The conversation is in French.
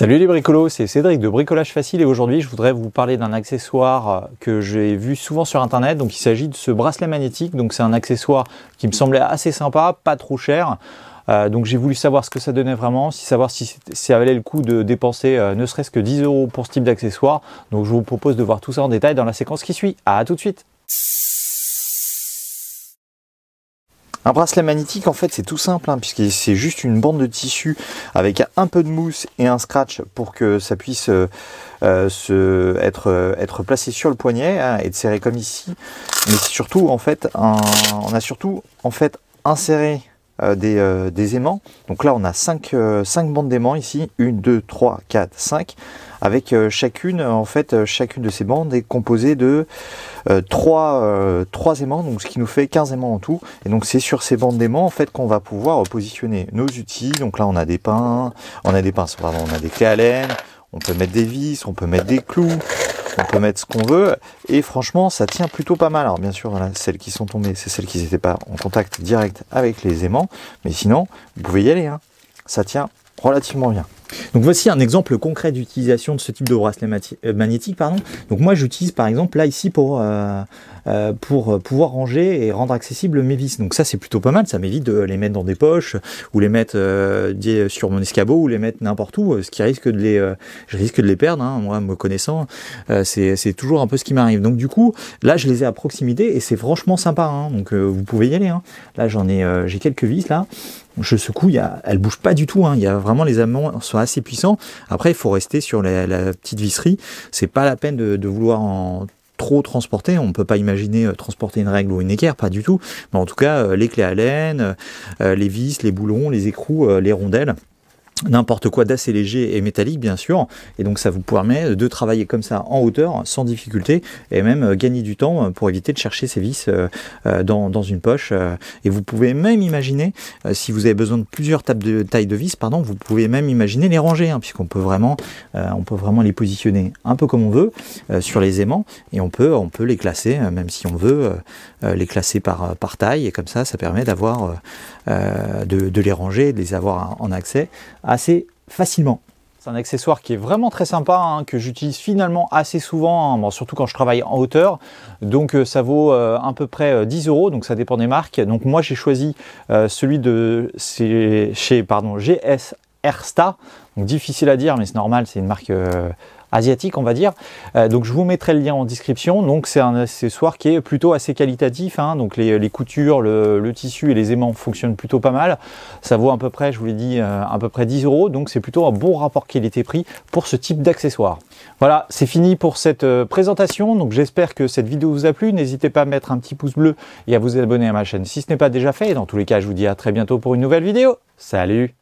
Salut les bricolos, c'est Cédric de Bricolage Facile et aujourd'hui je voudrais vous parler d'un accessoire que j'ai vu souvent sur internet. Donc il s'agit de ce bracelet magnétique. Donc c'est un accessoire qui me semblait assez sympa, pas trop cher. Donc j'ai voulu savoir ce que ça donnait vraiment, savoir si ça valait le coup de dépenser ne serait-ce que 10 € pour ce type d'accessoire. Donc je vous propose de voir tout ça en détail dans la séquence qui suit. À tout de suite. Un bracelet magnétique, en fait, c'est tout simple, hein, puisque c'est juste une bande de tissu avec un peu de mousse et un scratch pour que ça puisse être placé sur le poignet, hein, et de serrer comme ici. Mais c'est surtout, en fait, on a surtout inséré des aimants. Donc là, on a 5 bandes d'aimants ici, 1, 2, 3, 4, 5. Avec chacune de ces bandes est composée de 3 aimants, donc ce qui nous fait 15 aimants en tout. Et donc c'est sur ces bandes d'aimants en fait qu'on va pouvoir positionner nos outils. Donc là on a des pinces, on a des clés à laine, on peut mettre des vis, on peut mettre des clous, on peut mettre ce qu'on veut. Et franchement ça tient plutôt pas mal. Alors bien sûr voilà, celles qui sont tombées, c'est celles qui n'étaient pas en contact direct avec les aimants. Mais sinon vous pouvez y aller, hein. Ça tient relativement bien. Donc voici un exemple concret d'utilisation de ce type de bracelet magnétique. Donc moi j'utilise par exemple là ici pour pouvoir ranger et rendre accessible mes vis. Donc ça c'est plutôt pas mal, ça m'évite de les mettre dans des poches ou les mettre sur mon escabeau ou les mettre n'importe où, ce qui risque de je risque de les perdre, hein, moi me connaissant, c'est toujours un peu ce qui m'arrive. Donc du coup là je les ai à proximité et c'est franchement sympa, hein. Donc vous pouvez y aller, hein. Là j'ai quelques vis là. Je secoue, elle bouge pas du tout, hein. Il y a vraiment, les aimants sont assez puissants. Après il faut rester sur la petite visserie, c'est pas la peine de vouloir en trop transporter. On ne peut pas imaginer transporter une règle ou une équerre, pas du tout. Mais en tout cas les clés à laine, les vis, les boulons, les écrous, les rondelles, n'importe quoi d'assez léger et métallique bien sûr, et donc ça vous permet de travailler comme ça en hauteur sans difficulté et même gagner du temps pour éviter de chercher ces vis dans une poche. Et vous pouvez même imaginer, si vous avez besoin de plusieurs tailles de vis, vous pouvez même imaginer les ranger, hein, puisqu'on peut vraiment les positionner un peu comme on veut sur les aimants, et on peut les classer, même si on veut les classer par taille, et comme ça permet d'avoir de les ranger, de les avoir en accès assez facilement. C'est un accessoire qui est vraiment très sympa, hein, que j'utilise finalement assez souvent, hein, bon, surtout quand je travaille en hauteur. Donc ça vaut à peu près 10 €, donc ça dépend des marques. Donc moi j'ai choisi celui de chez GS Ersta, donc difficile à dire mais c'est normal, c'est une marque asiatique on va dire. Donc je vous mettrai le lien en description. Donc c'est un accessoire qui est plutôt assez qualitatif, hein. Donc les coutures, le tissu et les aimants fonctionnent plutôt pas mal. Ça vaut à peu près, je vous l'ai dit, à peu près 10 €. Donc c'est plutôt un bon rapport qualité-prix pour ce type d'accessoire. Voilà, c'est fini pour cette présentation. Donc j'espère que cette vidéo vous a plu. N'hésitez pas à mettre un petit pouce bleu et à vous abonner à ma chaîne si ce n'est pas déjà fait. Et dans tous les cas, je vous dis à très bientôt pour une nouvelle vidéo. Salut!